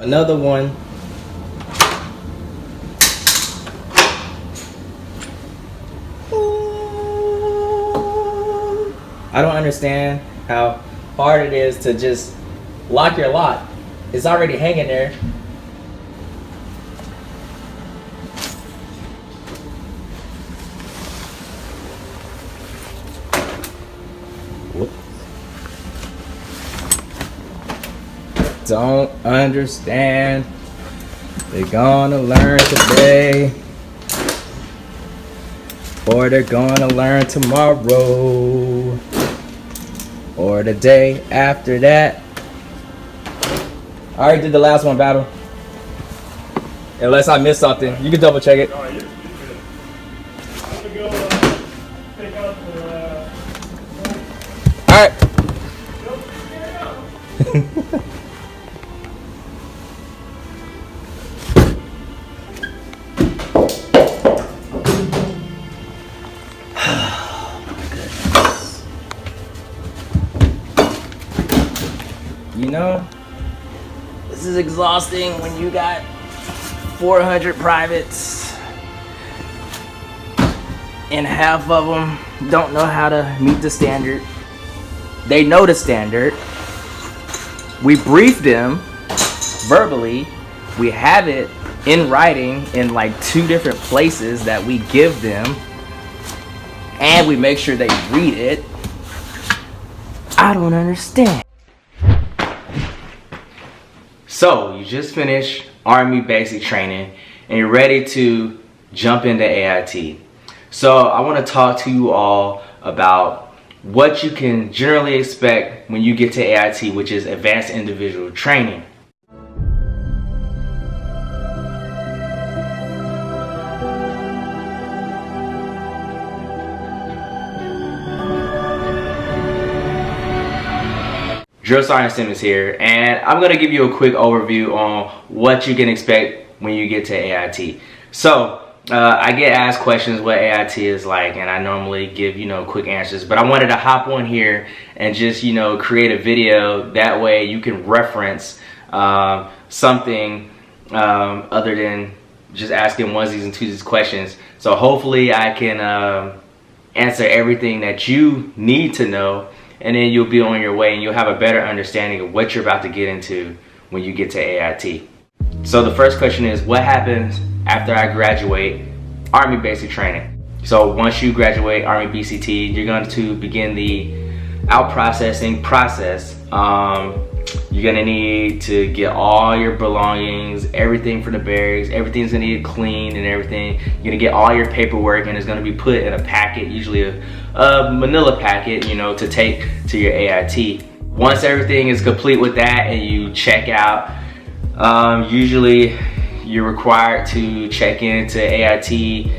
Another one. I don't understand how hard it is to just lock your lock. It's already hanging there. Don't understand. They're gonna learn today, or they're gonna learn tomorrow, or the day after that. I already did the last one, battle. Unless I missed something, you can double check it. Oh, you're good. I'm gonna go take out the. All right. You know, this is exhausting when you got 400 privates and half of them don't know how to meet the standard. They know the standard. We briefed them verbally. We have it in writing in like 2 different places that we give them, and we make sure they read it. I don't understand. So you just finished Army basic training and you're ready to jump into AIT. So I want to talk to you all about what you can generally expect when you get to AIT, which is Advanced Individual Training. Drill Sergeant Simmons here, and I'm going to give you a quick overview on what you can expect when you get to AIT. So I get asked questions what AIT is like, and I normally give quick answers, but I wanted to hop on here and just create a video. That way you can reference something other than just asking onesies and twosies questions. So hopefully I can answer everything that you need to know, and then you'll be on your way and you'll have a better understanding of what you're about to get into when you get to AIT. So the first question is, what happens after I graduate Army basic training? So once you graduate Army BCT, you're going to begin the out processing process. You're gonna need to get all your belongings, everything from the barracks, everything's gonna get cleaned and everything. You're gonna get all your paperwork, and it's gonna be put in a packet, usually a manila packet, to take to your AIT. Once everything is complete with that and you check out, usually you're required to check into AIT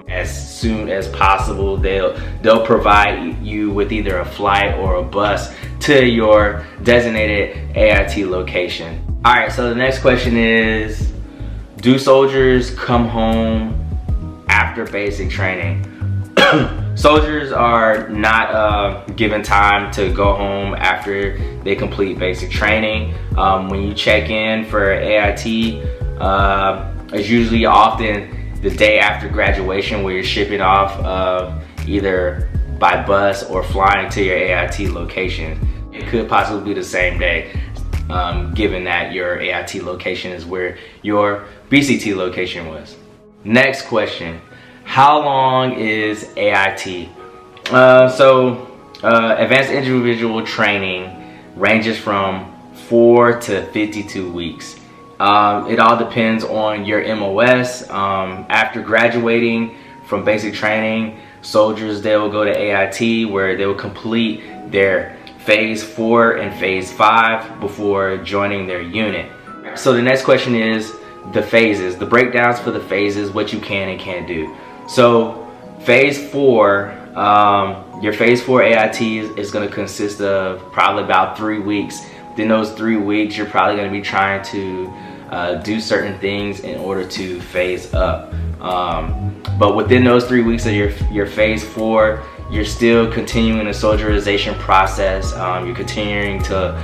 as soon as possible. They'll provide you with either a flight or a bus to your designated AIT location. All right, so the next question is, do soldiers come home after basic training? Soldiers are not given time to go home after they complete basic training. When you check in for AIT, it's usually often the day after graduation, where you're shipping off either by bus or flying to your AIT location. It could possibly be the same day, given that your AIT location is where your BCT location was. Next question, how long is AIT? Advanced Individual Training ranges from 4 to 52 weeks. It all depends on your MOS. After graduating from basic training, soldiers, they will go to AIT, where they will complete their phase 4 and phase 5 before joining their unit. So the next question is the phases, the breakdowns for the phases, what you can and can't do. So phase 4, your phase 4 AIT is going to consist of probably about 3 weeks. Within those 3 weeks, you're probably going to be trying to do certain things in order to phase up. But within those 3 weeks of your phase 4, you're still continuing the soldierization process. You're continuing to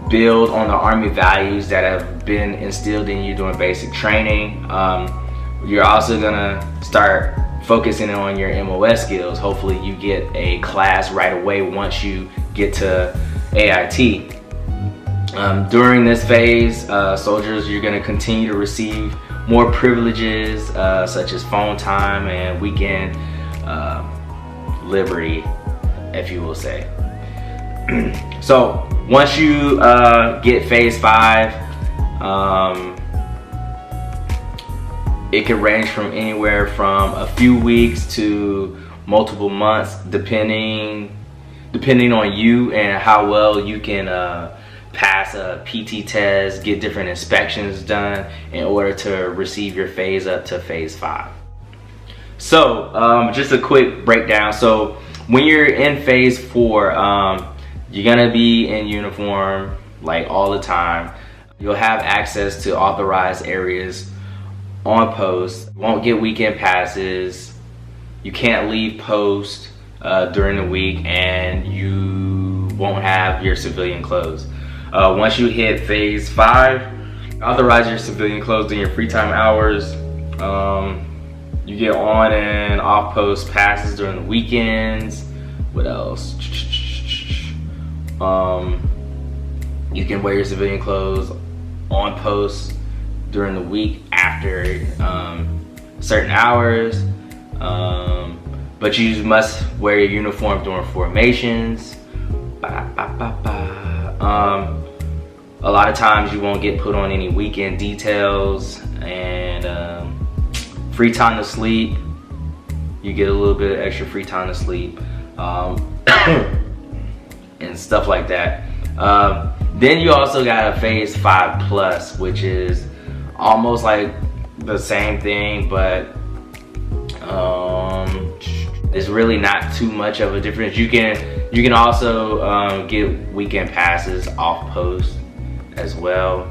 build on the Army values that have been instilled in you during basic training. You're also gonna start focusing on your MOS skills. Hopefully you get a class right away once you get to AIT. During this phase, soldiers, you're gonna continue to receive more privileges such as phone time and weekend liberty, if you will say. So once you get phase 5, it can range from anywhere from a few weeks to multiple months, depending on you and how well you can pass a PT test, get different inspections done in order to receive your phase up to phase 5. So just a quick breakdown. So when you're in phase 4, you're gonna be in uniform like all the time. You'll have access to authorized areas on post. You won't get weekend passes. You can't leave post during the week, and you won't have your civilian clothes. Once you hit phase 5, authorize your civilian clothes in your free time hours. You get on and off post passes during the weekends. What else? You can wear your civilian clothes on post during the week after certain hours, but you must wear your uniform during formations. A lot of times you won't get put on any weekend details, and free time to sleep, you get a little bit of extra free time to sleep, and stuff like that. Then you also got a phase 5 plus, which is almost like the same thing, but it's really not too much of a difference. You can also get weekend passes off post as well,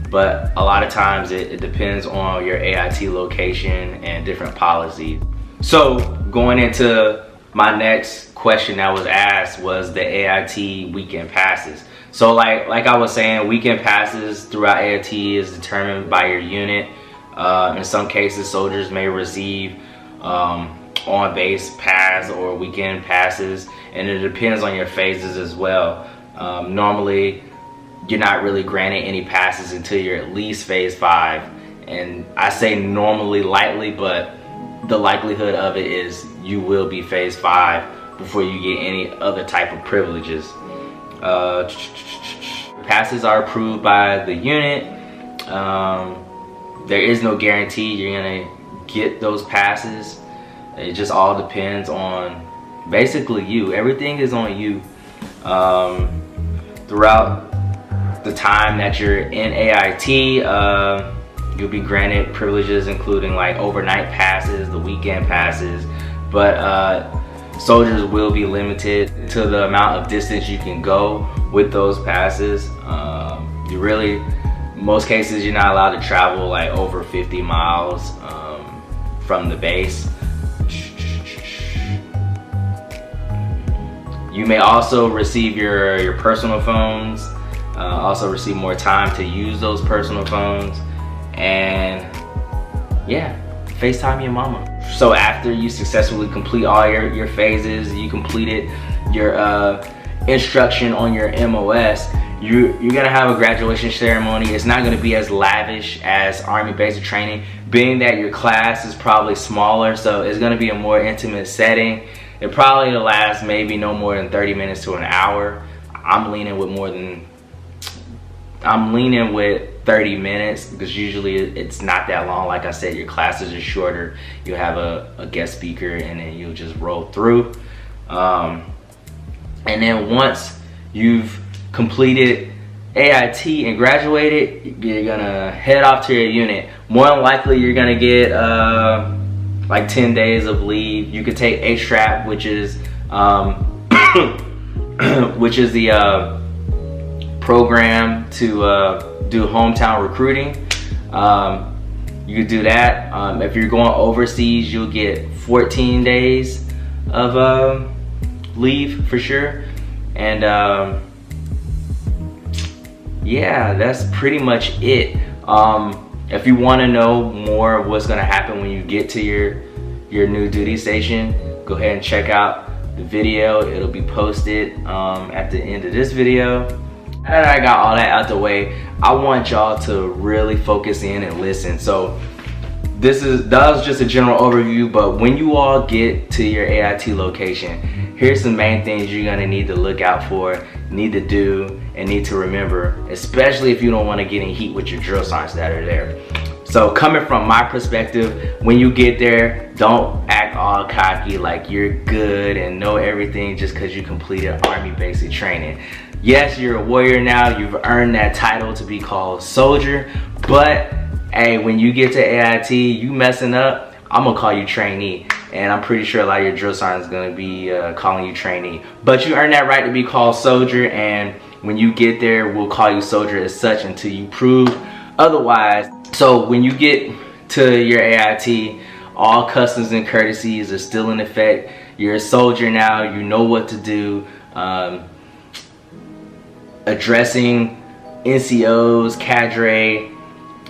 but a lot of times it depends on your AIT location and different policies. So going into my next question that was asked was the AIT weekend passes. So like I was saying, weekend passes throughout AIT is determined by your unit. In some cases, soldiers may receive on base pass or weekend passes, and it depends on your phases as well. Normally you're not really granted any passes until you're at least phase 5, and I say normally lightly, but the likelihood of it is you will be phase 5 before you get any other type of privileges. Passes are approved by the unit. There is no guarantee you're gonna get those passes. It just all depends on basically you. Everything is on you. Throughout the time that you're in AIT, you'll be granted privileges including like overnight passes, the weekend passes, but soldiers will be limited to the amount of distance you can go with those passes. You really, most cases, you're not allowed to travel like over 50 miles from the base. You may also receive your personal phones, also receive more time to use those personal phones, and yeah, FaceTime your mama. So after you successfully complete all your phases, you completed your instruction on your MOS, you're gonna have a graduation ceremony. It's not gonna be as lavish as Army basic training, being that your class is probably smaller, so it's gonna be a more intimate setting. It probably will last maybe no more than 30 minutes to an hour. I'm leaning with 30 minutes because usually it's not that long. Like I said, your classes are shorter. You'll have a guest speaker and then you'll just roll through. And then once you've completed AIT and graduated, you're gonna head off to your unit. More than likely, you're gonna get like 10 days of leave. You could take A-strap, which is the program to do hometown recruiting. You could do that. If you're going overseas, you'll get 14 days of leave for sure. And yeah, that's pretty much it. If you want to know more of what's going to happen when you get to your new duty station, go ahead and check out the video. It'll be posted at the end of this video. Now that I got all that out the way, I want y'all to really focus in and listen. So that was just a general overview, but when you all get to your AIT location, here's some main things you're gonna need to look out for, need to do, and need to remember, especially if you don't want to get in heat with your drill sergeants that are there. So coming from my perspective, when you get there, don't act all cocky like you're good and know everything just because you completed Army basic training. Yes, you're a warrior now, you've earned that title to be called soldier, but hey, when you get to AIT, you messing up, I'm gonna call you trainee. And I'm pretty sure a lot of your drill sergeants gonna be calling you trainee. But you earn that right to be called soldier, and when you get there, we'll call you soldier as such until you prove otherwise. So when you get to your AIT, all customs and courtesies are still in effect. You're a soldier now, you know what to do. Addressing NCOs, cadre,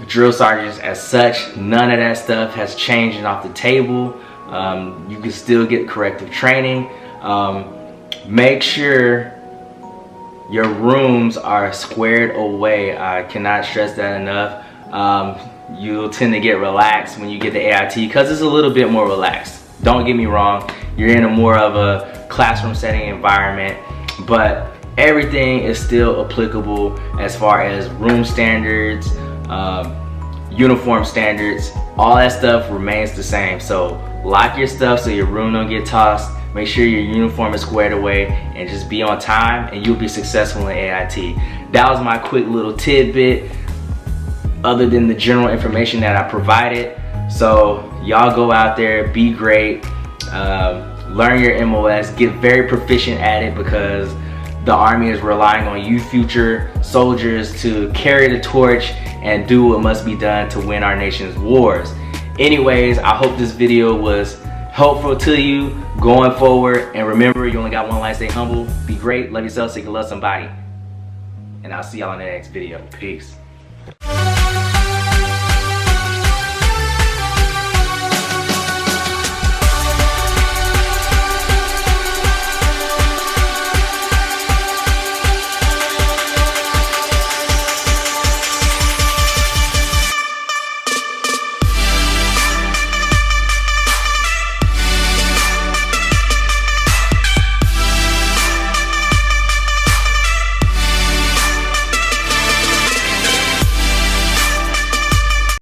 drill sergeants as such, none of that stuff has changed and off the table. You can still get corrective training. Make sure your rooms are squared away. I cannot stress that enough. You'll tend to get relaxed when you get to AIT because it's a little bit more relaxed. Don't get me wrong, you're in a more of a classroom setting environment, but everything is still applicable as far as room standards, uniform standards, all that stuff remains the same. So lock your stuff so your room don't get tossed. Make sure your uniform is squared away and just be on time and you'll be successful in AIT. That was my quick little tidbit other than the general information that I provided. So y'all go out there, be great, learn your MOS, get very proficient at it because the Army is relying on you future soldiers to carry the torch and do what must be done to win our nation's wars. Anyways, I hope this video was helpful to you going forward. And remember, you only got one life. Stay humble, be great, love yourself so you can love somebody. And I'll see y'all in the next video. Peace.